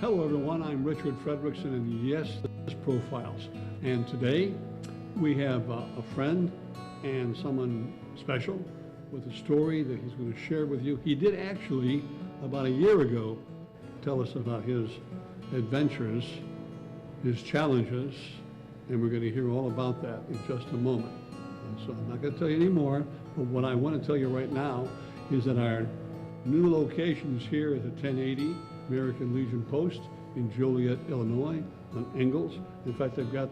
Hello everyone, I'm Richard Fredrickson, and yes, this is Profiles. And today we have a friend and someone special with a story that he's going to share with you. He did actually, about a year ago, tell us about his adventures, his challenges, and we're going to hear all about that in just a moment. And so I'm not going to tell you any more, but what I want to tell you right now is that our new locations here at the 1080 American Legion Post in Joliet, Illinois, on Ingalls. In fact, I've got,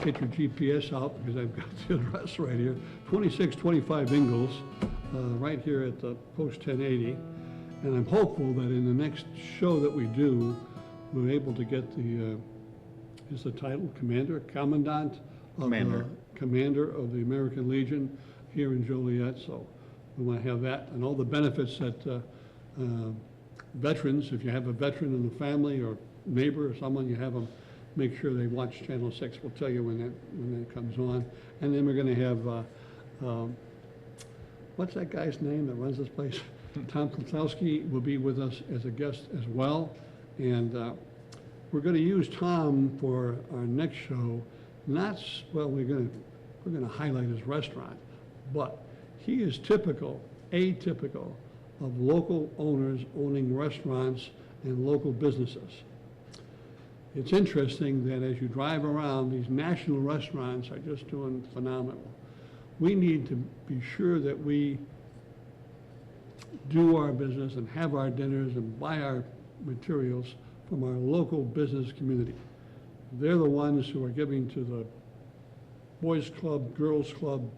get your GPS out because I've got the address right here, 2625 Ingalls, right here at the Post 1080. And I'm hopeful that in the next show that we do, we're able to get the, is the title Commander? Commandant? Commander. Commander of the American Legion here in Joliet. So we want to have that and all the benefits that veterans, if you have a veteran in the family or neighbor or someone, you have them make sure they watch Channel 6. We'll tell you when that comes on. And then we're going to have, what's that guy's name that runs this place? Tom Kotlowski will be with us as a guest as well. And we're going to use Tom for our next show. Not, well, we're going to highlight his restaurant, but he is typical, atypical of local owners owning restaurants and local businesses. It's interesting that as you drive around, these national restaurants are just doing phenomenal. We need to be sure that we do our business and have our dinners and buy our materials from our local business community. They're the ones who are giving to the boys club, girls club,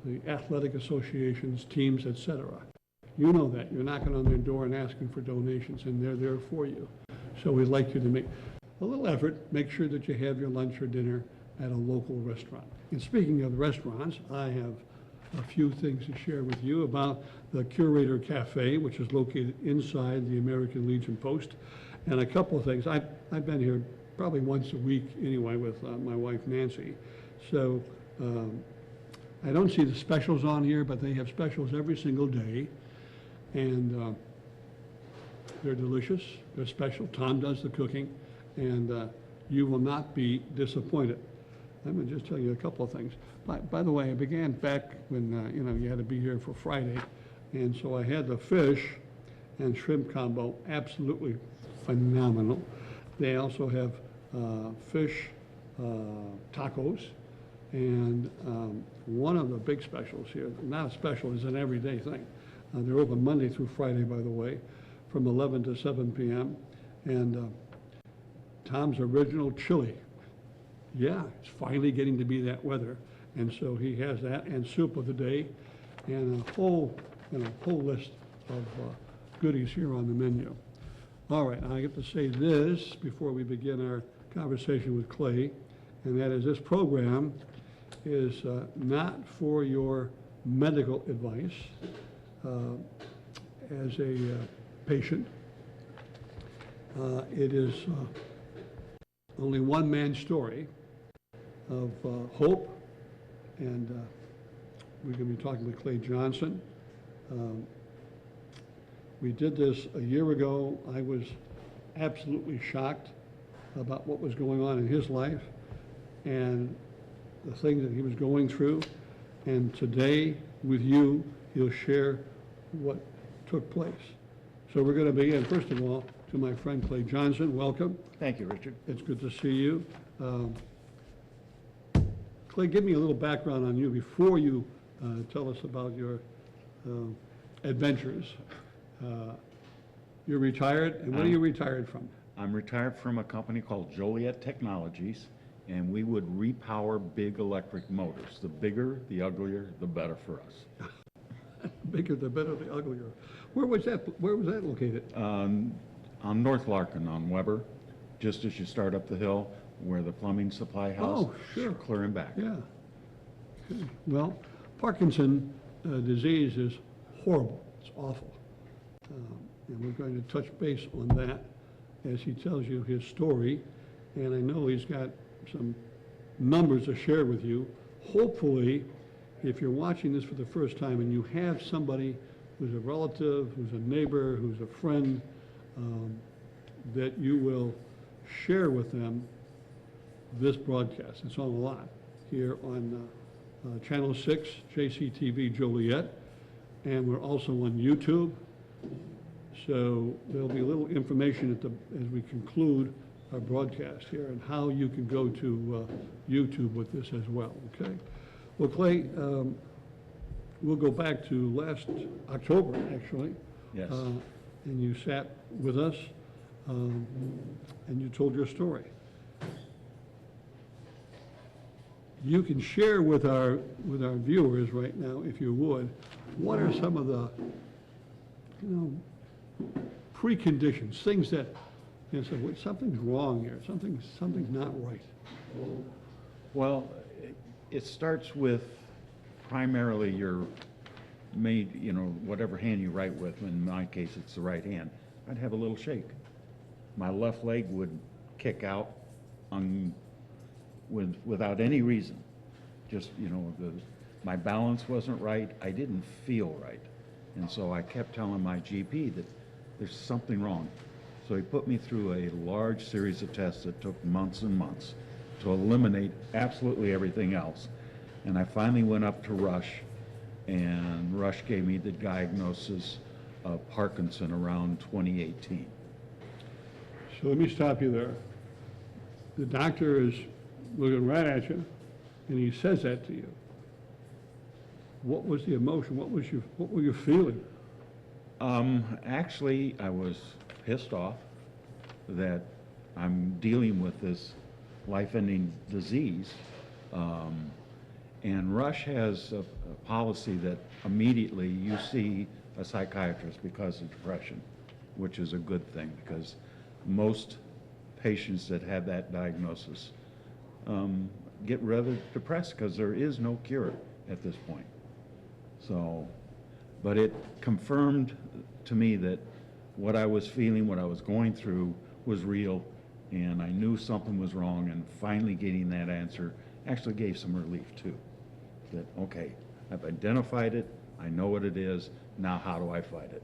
the athletic associations, teams, etc. You know that. You're knocking on their door and asking for donations, and they're there for you. So we'd like you to make a little effort, make sure that you have your lunch or dinner at a local restaurant. And speaking of restaurants, I have a few things to share with you about the Curator Cafe, which is located inside the American Legion Post, and a couple of things. I've been here probably once a week anyway with my wife Nancy. So I don't see the specials on here, but they have specials every single day. And they're delicious, they're special. Tom does the cooking, and you will not be disappointed. I'm going to just tell you a couple of things. By the way, I began back when, you had to be here for Friday, and so I had the fish and shrimp combo, absolutely phenomenal. They also have fish tacos, and one of the big specials here, not a special, is an everyday thing. They're open Monday through Friday, by the way, from 11 to 7 p.m. And Tom's original chili. Yeah, it's finally getting to be that weather. And so he has that, and soup of the day, and a whole list of goodies here on the menu. All right, I get to say this before we begin our conversation with Clay, and that is this program is not for your medical advice. As a patient. It is only one man's story of hope, and we're going to be talking with Clay Johnson. We did this a year ago. I was absolutely shocked about what was going on in his life and the things that he was going through. And today, with you, he'll share what took place. So we're going to begin, first of all, to my friend Clay Johnson. Welcome. Thank you, Richard. It's good to see you. Clay, give me a little background on you before you tell us about your adventures. You're retired, and what are you retired from? I'm retired from a company called Joliet Technologies, and we would repower big electric motors. The bigger, the uglier, the better for us. Bigger the better, the uglier. Where was that located? On North Larkin on Weber, just as you start up the hill where the plumbing supply house. Oh, sure. Clear and back. Yeah. Okay. Well, Parkinson disease is horrible. It's awful. And we're going to touch base on that as he tells you his story. And I know he's got some numbers to share with you. Hopefully, if you're watching this for the first time and you have somebody who's a relative, who's a neighbor, who's a friend, that you will share with them this broadcast. It's on a lot here on Channel 6, JCTV Joliet, and we're also on YouTube. So there'll be a little information as we conclude our broadcast here and how you can go to YouTube with this as well, okay? Well, Clay, we'll go back to last October, actually. Yes. And you sat with us, and you told your story. You can share with our viewers right now, if you would, what are some of the, preconditions, things that, say, wait, something's wrong here, something's not right. Well, it starts with primarily your whatever hand you write with. In my case, it's the right hand. I'd have a little shake. My left leg would kick out without any reason. Just, my balance wasn't right. I didn't feel right. And so I kept telling my GP that there's something wrong. So he put me through a large series of tests that took months and months to eliminate absolutely everything else. And I finally went up to Rush, and Rush gave me the diagnosis of Parkinson around 2018. So let me stop you there. The doctor is looking right at you, and he says that to you. What was the emotion? What were you feeling? Actually, I was pissed off that I'm dealing with this life-ending disease. And Rush has a policy that immediately you see a psychiatrist because of depression, which is a good thing because most patients that have that diagnosis get rather depressed because there is no cure at this point. So, but it confirmed to me that what I was feeling, what I was going through was real, and I knew something was wrong, and finally getting that answer actually gave some relief too. That, okay, I've identified it, I know what it is, now how do I fight it?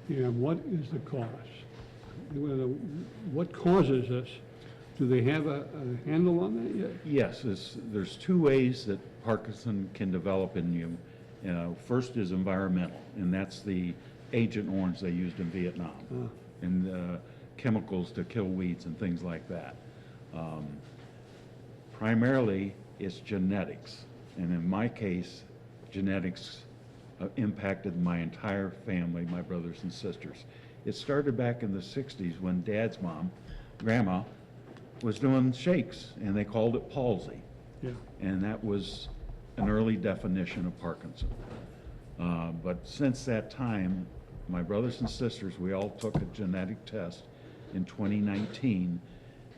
Yeah, what is the cause? What causes this? Do they have a handle on that yet? Yes, there's two ways that Parkinson can develop in you. First is environmental, and that's the Agent Orange they used in Vietnam, and chemicals to kill weeds and things like that. Primarily, it's genetics, and in my case, genetics impacted my entire family, my brothers and sisters. It started back in the 60s when Dad's mom, Grandma, was doing shakes, and they called it palsy. Yeah. And that was an early definition of Parkinson. But since that time, my brothers and sisters, we all took a genetic test in 2019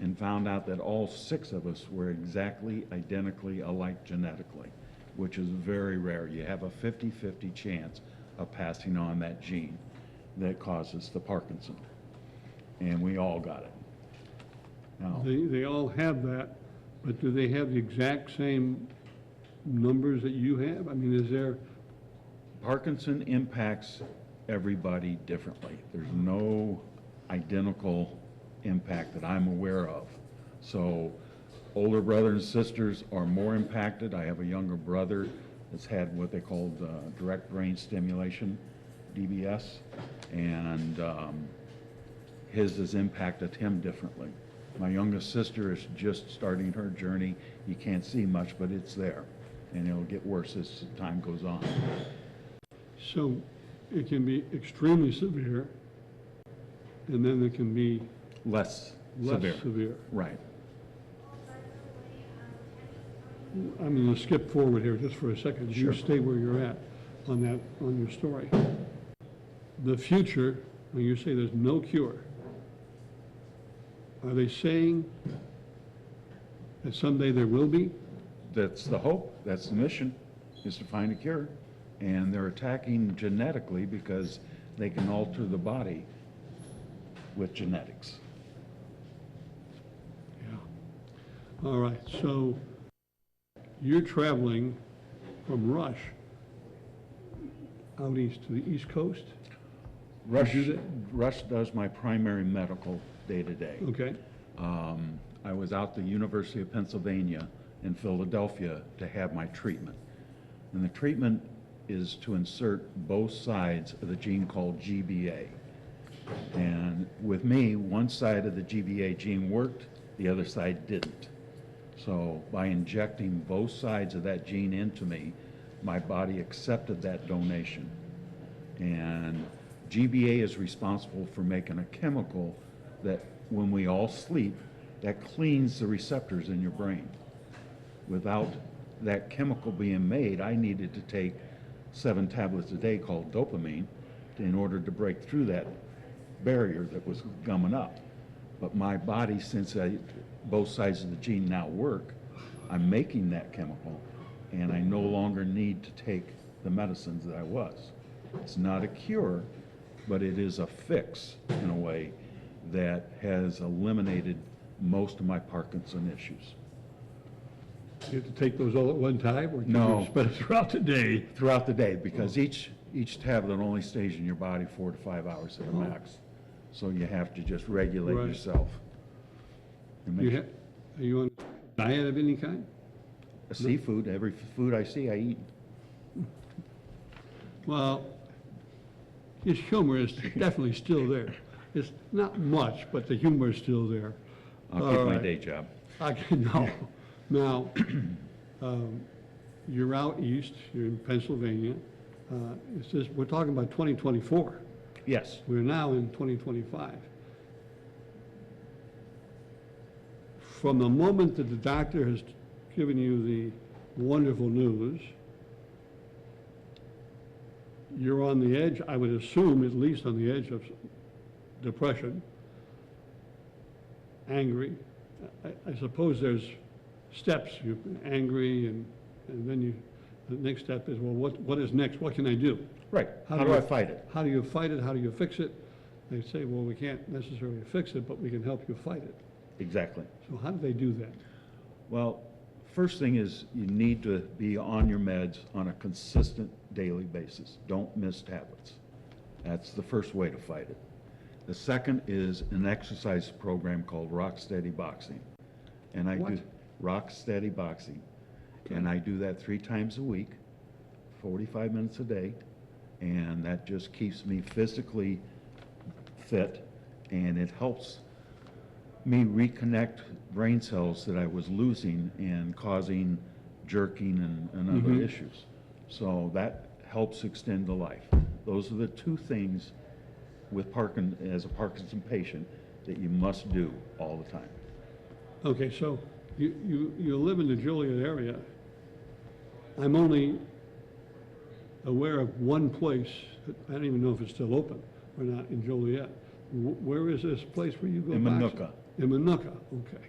and found out that all 6 of us were exactly identically alike genetically, which is very rare. You have a 50-50 chance of passing on that gene that causes the Parkinson. And we all got it. Now, They all have that, but do they have the exact same numbers that you have? I mean, is there... Parkinson impacts everybody differently. There's no identical impact that I'm aware of. So older brothers and sisters are more impacted. I have a younger brother that's had what they call direct brain stimulation, DBS, and his has impacted him differently. My youngest sister is just starting her journey. You can't see much, but it's there, and it'll get worse as time goes on. So it can be extremely severe, and then it can be Less less severe. Right. I'm going to skip forward here just for a second. Sure. You stay where you're at on your story. The future, when you say there's no cure, are they saying that someday there will be? That's the hope, that's the mission, is to find a cure. And they're attacking genetically because they can alter the body with genetics. Yeah. All right, so you're traveling from Rush out east to the East Coast? Rush, do that? Rush does my primary medical day-to-day. Okay, I was out the University of Pennsylvania in Philadelphia to have my treatment. And the treatment is to insert both sides of the gene called GBA. And with me, one side of the GBA gene worked, the other side didn't. So by injecting both sides of that gene into me, my body accepted that donation. And GBA is responsible for making a chemical that when we all sleep, that cleans the receptors in your brain. Without that chemical being made, I needed to take 7 tablets a day called dopamine in order to break through that barrier that was gumming up. But my body, since both sides of the gene now work, I'm making that chemical, and I no longer need to take the medicines that I was. It's not a cure, but it is a fix in a way that has eliminated most of my Parkinson issues. you have to take those all at one time, or can No. you spread it throughout the day? Throughout the day, because each tablet only stays in your body 4 to 5 hours at a Oh. max. So you have to just regulate Right. yourself. And make Are you on a diet of any kind? seafood, every food I see, I eat. Well, his humor is definitely still there. It's not much, but the humor is still there. I'll All keep my right. day job. No. Now, you're out east, you're in Pennsylvania. It says, we're talking about 2024. Yes, We're now in 2025. From the moment that the doctor has given you the wonderful news, you're on the edge, I would assume, at least on the edge of depression, angry. I suppose there's steps. You're angry, and then the next step is, well, what is next? What can I do? right. How do I fight it? How do you fight it? How do you fix it? They say, well, we can't necessarily fix it, but we can help you fight it. Exactly. So how do they do that? Well, first thing is you need to be on your meds on a consistent daily basis. Don't miss tablets. That's the first way to fight it. The second is an exercise program called Rock Steady Boxing. And I What? do Rock Steady Boxing. And I do that 3 times a week, 45 minutes a day. And that just keeps me physically fit, and it helps me reconnect brain cells that I was losing and causing jerking and other Mhm. issues. So that helps extend the life. Those are the 2 things with as a Parkinson patient that you must do all the time. Okay, so you live in the Joliet area. I'm only aware of one place, I don't even know if it's still open or not, in Joliet. Where is this place where you go In boxing? Minooka. In Minooka, okay,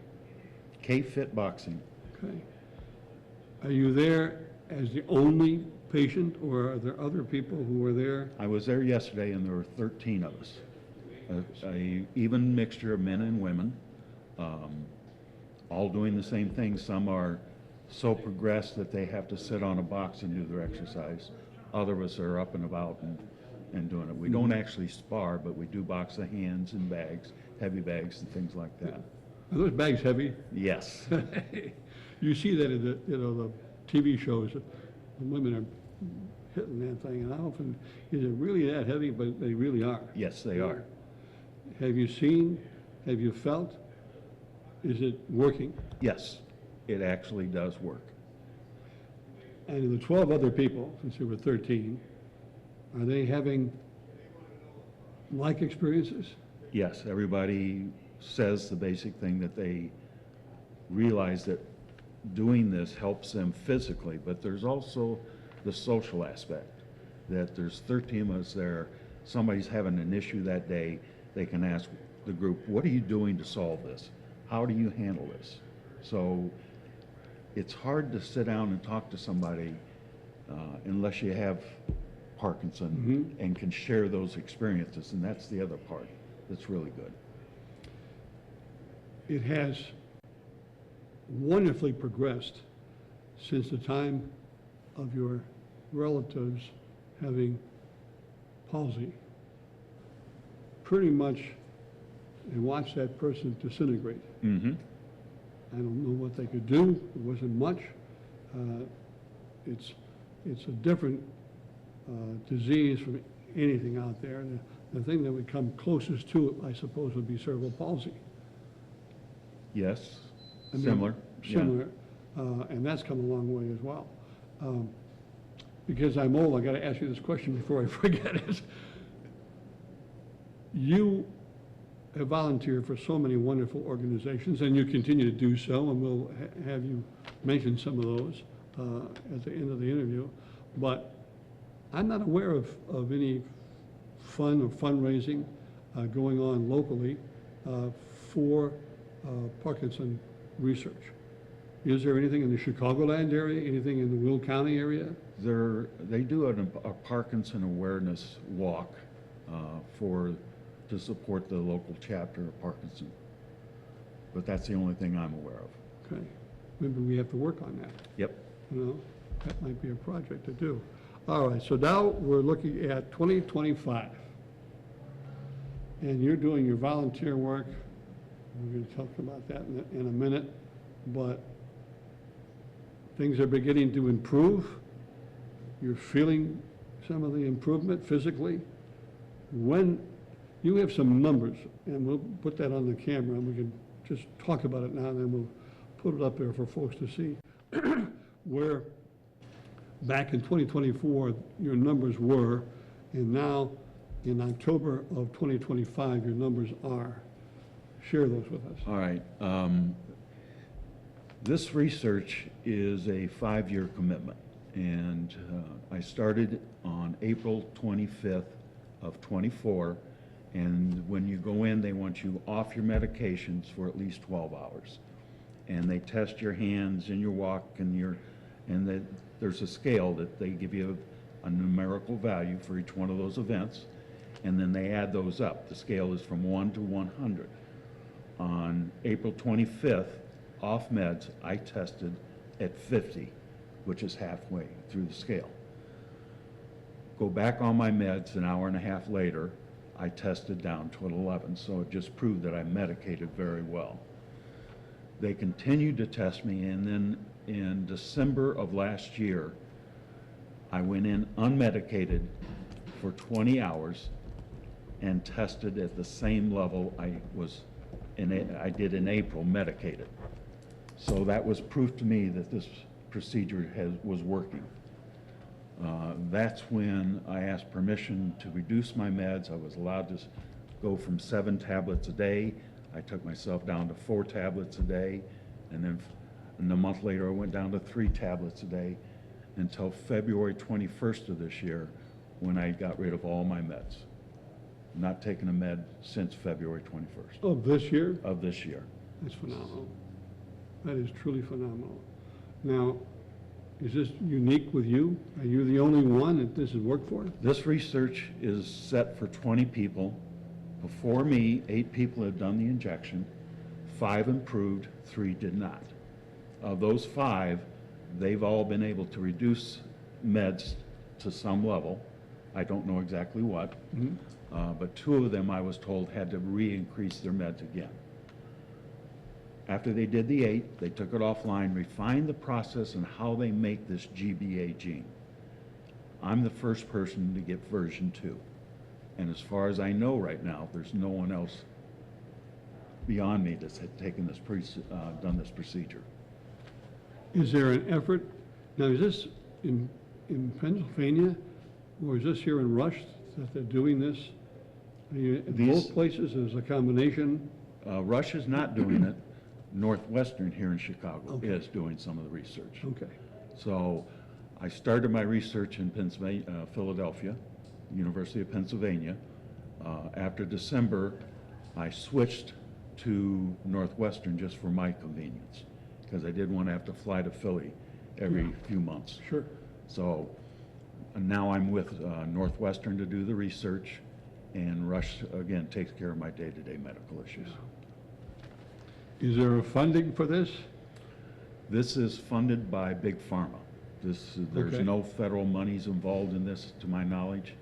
K-Fit Boxing. okay. Are you there as the only patient, or are there other people who are there? I was there yesterday, and there were 13 of us. A even mixture of men and women, all doing the same thing. Some are so progressed that they have to sit on a box and do their exercise. Other of us are up and about and doing it. We don't actually spar, but we do box the hands and bags, heavy bags and things like that. Are those bags heavy? Yes. You see that in the TV shows, the women are hitting that thing, and I often, is it really that heavy? But they really are. Yes, they are. Have you seen, have you felt, is it working? Yes, it actually does work. And the 12 other people, since there were 13, are they having like experiences? Yes, everybody says the basic thing, that they realize that doing this helps them physically, but there's also the social aspect, that there's 13 of us there. Somebody's having an issue that day, they can ask the group, what are you doing to solve this? How do you handle this? So it's hard to sit down and talk to somebody unless you have Parkinson and can share those experiences, and that's the other part that's really good. It has wonderfully progressed since the time of your relatives having palsy. pretty much and watch that person disintegrate. Mm-hmm. I don't know what they could do. It wasn't much. It's a different disease from anything out there. The thing that would come closest to it, I suppose, would be cerebral palsy. Yes, I mean, similar. Yeah. Similar, and that's come a long way as well. Because I'm old, I got to ask you this question before I forget it. You have volunteered for so many wonderful organizations, and you continue to do so, and we'll have you mention some of those at the end of the interview. But I'm not aware of any fun or fundraising going on locally for Parkinson research. Is there anything in the Chicagoland area, anything in the Will County area? They do a Parkinson awareness walk to support the local chapter of Parkinson. But that's the only thing I'm aware of. Okay, maybe we have to work on that. Yep. You know, that might be a project to do. All right, so now we're looking at 2025. And you're doing your volunteer work. We're going to talk about that in a minute. But things are beginning to improve. You're feeling some of the improvement physically. When you have some numbers, and we'll put that on the camera, and we can just talk about it now, and then we'll put it up there for folks to see, where back in 2024, your numbers were, and now in October of 2025, your numbers are. Share those with us. All right. This research is a 5-year commitment, and I started on April 25th of 24, and when you go in, they want you off your medications for at least 12 hours. And they test your hands and your walk and there's a scale that they give you a numerical value for each one of those events, and then they add those up. The scale is from 1 to 100. On April 25th, off meds, I tested at 50, which is halfway through the scale. Go back on my meds an hour and a half later, I tested down to an 11, so it just proved that I medicated very well. They continued to test me, and then in December of last year, I went in unmedicated for 20 hours and tested at the same level I did in April, medicated. So that was proof to me that this procedure was working. That's when I asked permission to reduce my meds. I was allowed to go from 7 tablets a day. I took myself down to 4 tablets a day, and then a month later I went down to 3 tablets a day until February 21st of this year, when I got rid of all my meds. Not taken a med since February 21st. Of this year? Of this year. That's phenomenal. That is truly phenomenal. Now, is this unique with you? Are you the only one that this has worked for? This research is set for 20 people. Before me, 8 people have done the injection. 5 improved, 3 did not. Of those 5, they've all been able to reduce meds to some level. I don't know exactly what, but 2 of them, I was told, had to re-increase their meds again. After they did the 8, they took it offline, refined the process and how they make this GBA gene. I'm the first person to get version 2. And as far as I know right now, there's no one else beyond me that's taken this done this procedure. Is there an effort, now is this in Pennsylvania, or is this here in Rush that they're doing this? Are you at both places, is a combination? Rush is not doing it. Northwestern here in Chicago Okay. is doing some of the research. Okay. So I started my research in Philadelphia, University of Pennsylvania. After December, I switched to Northwestern just for my convenience, because I didn't want to have to fly to Philly every few months. Sure. So now I'm with Northwestern to do the research, and Rush, again, takes care of my day-to-day medical issues. Is there a funding for this? This is funded by Big Pharma. There's Okay. no federal monies involved in this, to my knowledge.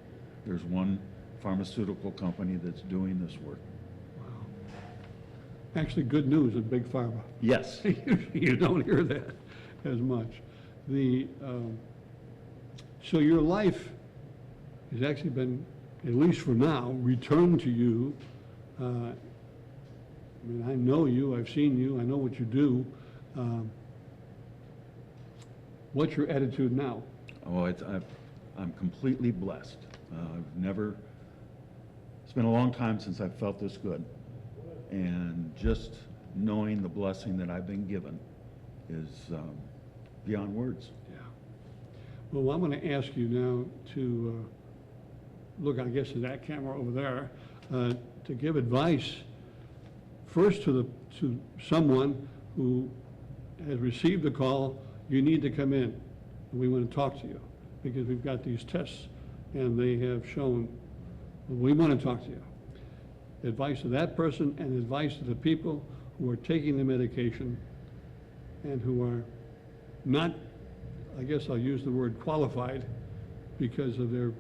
There's one pharmaceutical company that's doing this work. Actually, good news in Big Pharma. Yes. You don't hear that as much. So your life has actually been, at least for now, returned to you. I mean, I know you, I've seen you, I know what you do. What's your attitude now? Oh, I'm completely blessed. It's been a long time since I've felt this good. And just knowing the blessing that I've been given is beyond words. Yeah. Well, I'm going to ask you now to look, I guess, at that camera over there, to give advice first to someone who has received a call. You need to come in, and we want to talk to you because we've got these tests, and they have shown we want to talk to you. Advice to that person and advice to the people who are taking the medication and who are not, I guess I'll use the word qualified because of the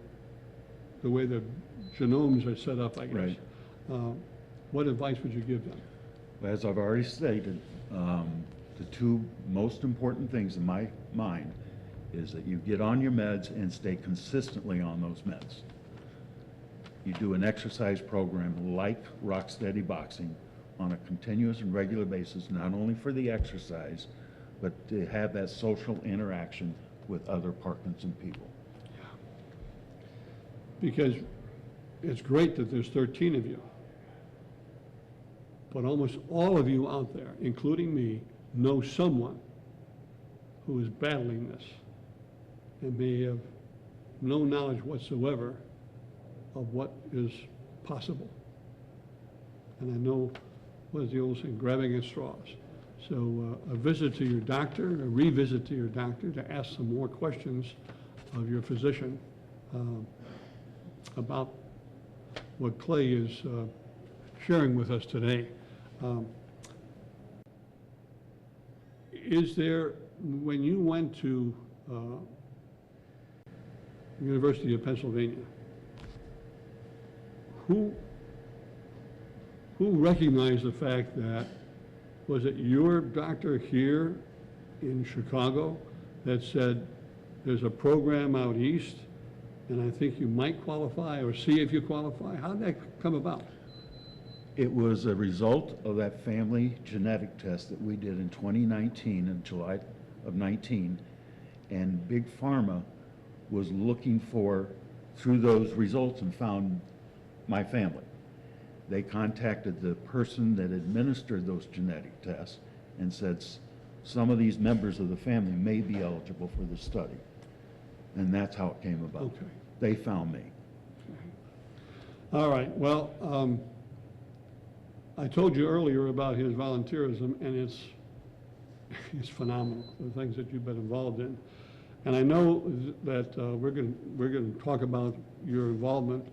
way their genomes are set up, I guess. Right. What advice would you give them? As I've already stated, the two most important things in my mind is that you get on your meds and stay consistently on those meds. You do an exercise program like Rocksteady Boxing on a continuous and regular basis, not only for the exercise, but to have that social interaction with other Parkinson people. Yeah. Because it's great that there's 13 of you, but almost all of you out there, including me, know someone who is battling this and may have no knowledge whatsoever of what is possible. And I know, what is the old saying, grabbing at straws. So a visit to your doctor, a revisit to your doctor to ask some more questions of your physician about what Clay is sharing with us today. Is there, when you went to University of Pennsylvania, who recognized the fact that, was it your doctor here in Chicago that said, there's a program out east, and I think you might qualify, or see if you qualify? How did that come about? It was a result of that family genetic test that we did in 2019, in July of 19, and Big Pharma was looking for, through those results, and found my family. They contacted the person that administered those genetic tests and said, some of these members of the family may be eligible for the study. And that's how it came about. Okay. They found me. Okay. All right, well, I told you earlier about his volunteerism, and it's phenomenal, the things that you've been involved in. And I know that we're going to talk about your involvement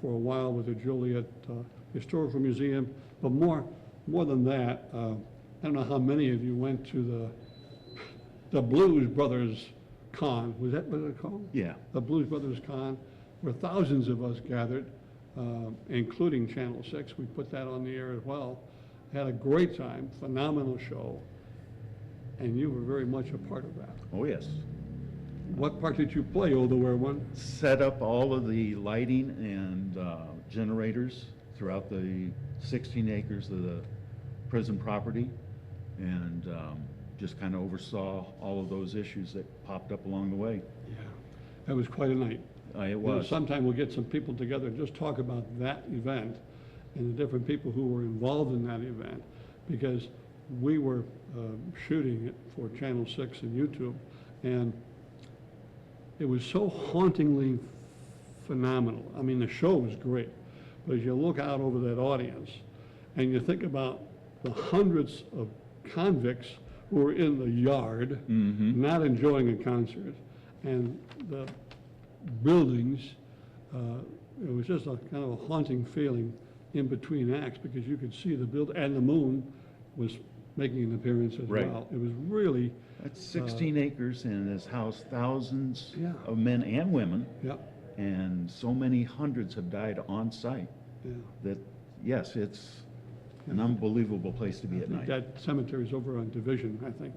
for a while with the Joliet Historical Museum, but more than that, I don't know how many of you went to the Blues Brothers Con. Was that what it was called? Yeah. The Blues Brothers Con, where thousands of us gathered, including Channel 6. We put that on the air as well. Had a great time, phenomenal show, and you were very much a part of that. Oh, yes. What part did you play, Older One? Set up all of the lighting and generators throughout the 16 acres of the prison property, and just kind of oversaw all of those issues that popped up along the way. Yeah, that was quite a night. It was. Sometime we'll get some people together and just talk about that event and the different people who were involved in that event, because we were shooting it for Channel 6 and YouTube, and it was so hauntingly phenomenal. I mean, the show was great, but as you look out over that audience and you think about the hundreds of convicts who were in the yard, not enjoying a concert, and the buildings, it was just a kind of a haunting feeling in between acts, because you could see the build, and the moon was making an appearance as well. It was really... That's 16 acres, and has housed thousands Yeah. of men and women. Yeah. and so many hundreds have died on site Yeah. that, yes, it's an unbelievable place to be at I think night. that cemetery's over on Division, I think,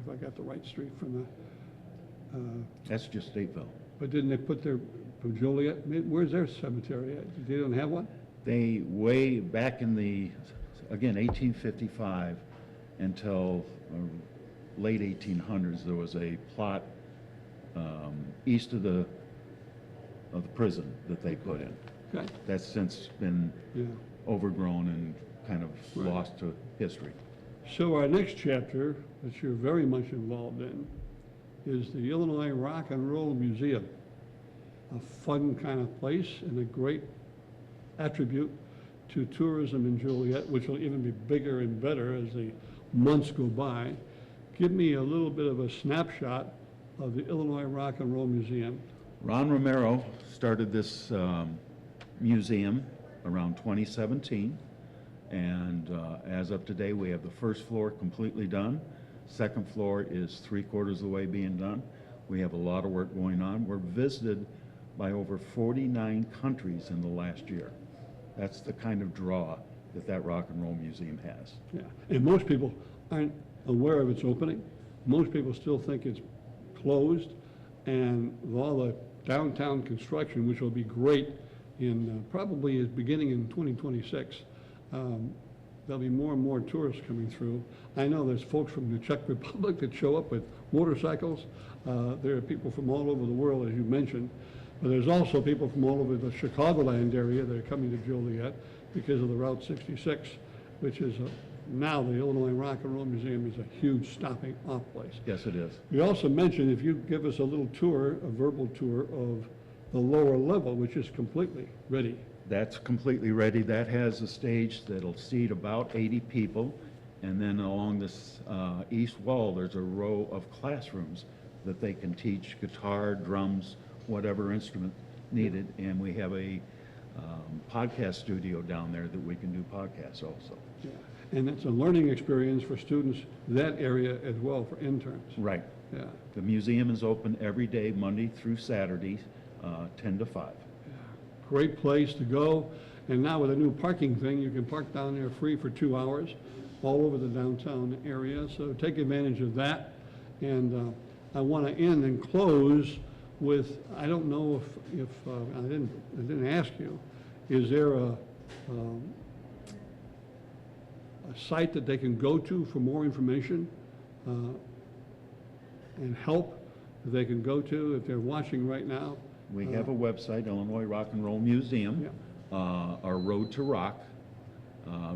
if I got the right street from the, That's just Stateville. but didn't they put their, from Joliet, where's their cemetery at? They don't have one? They, way back in the, again, 1855 until late 1800s, there was a plot east of the prison that they put in. Okay, That's since been yeah. overgrown and kind of Right. lost to history. So our next chapter, that you're very much involved in, is the Illinois Rock and Roll Museum. A fun kind of place and a great attribute to tourism in Joliet, which will even be bigger and better as the months go by. Give me a little bit of a snapshot of the Illinois Rock and Roll Museum. Ron Romero started this museum around 2017, and as of today, we have the first floor completely done. Second floor is 3/4 of the way being done. We have a lot of work going on. We're visited by over 49 countries in the last year. That's the kind of draw that Rock and Roll Museum has. Yeah, and most people aren't aware of its opening. Most people still think it's closed, and with all the downtown construction, which will be great in, probably is beginning in 2026, there'll be more and more tourists coming through. I know there's folks from the Czech Republic that show up with motorcycles. There are people from all over the world, as you mentioned, but there's also people from all over the Chicagoland area that are coming to Joliet because of the Route 66, which is now the Illinois Rock and Roll Museum is a huge stopping off place. Yes, it is. We also mentioned if you give us a little tour, a verbal tour of the lower level, which is completely ready. That's completely ready. That has a stage that'll seat about 80 people. And then along this east wall, there's a row of classrooms that they can teach guitar, drums, whatever instrument needed. And we have a podcast studio down there that we can do podcasts also. Yeah. And it's a learning experience for students, that area as well, for interns. Right. Yeah. The museum is open every day, Monday through Saturday, 10 to 5. Great place to go. And now with a new parking thing, you can park down there free for 2 hours all over the downtown area. So take advantage of that. And I want to end and close with, I don't know if I didn't ask you, is there a site that they can go to for more information and help that they can go to if they're watching right now? We have a website, Illinois Rock and Roll Museum, Yeah. our Road to Rock.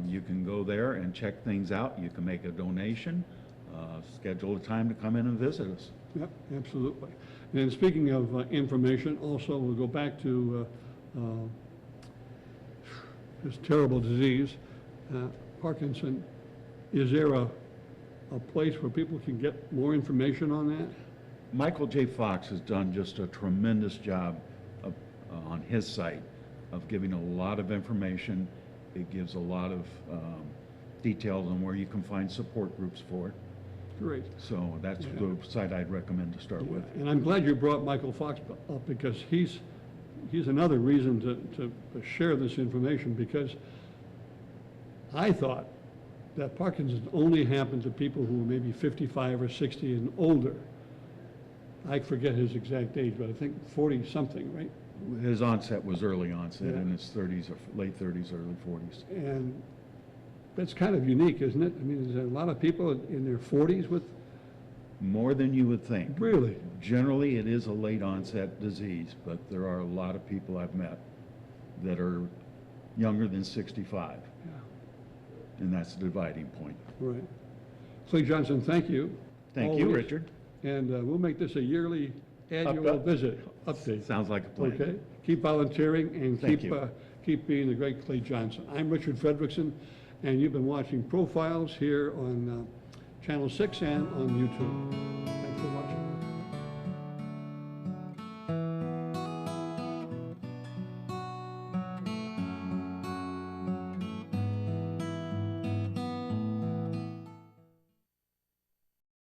You can go there and check things out. You can make a donation, schedule a time to come in and visit us. Yep, absolutely. And speaking of information, also we'll go back to this terrible disease, Parkinson. Is there a place where people can get more information on that? Michael J. Fox has done just a tremendous job on his site of giving a lot of information. It gives a lot of details on where you can find support groups for it. Great. So that's the site I'd recommend to start with. And I'm glad you brought Michael Fox up because he's another reason to share this information, because I thought that Parkinson's only happened to people who were maybe 55 or 60 and older. I forget his exact age, but I think 40-something, right? His onset was early onset, Yeah. in his 30s or late 30s, early 40s. And that's kind of unique, isn't it? I mean, is there a lot of people in their 40s with, More than you would think. really? Generally, it is a late onset disease, but there are a lot of people I've met that are younger than 65, Yeah, and that's the dividing point. right. Clay Johnson, thank you. Thank you, Always. Richard. And we'll make this a yearly annual visit update. Sounds like a plan. Okay? Keep volunteering and Thank you. keep being the great Clay Johnson. I'm Richard Fredrickson, and you've been watching Profiles here on Channel 6 and on YouTube.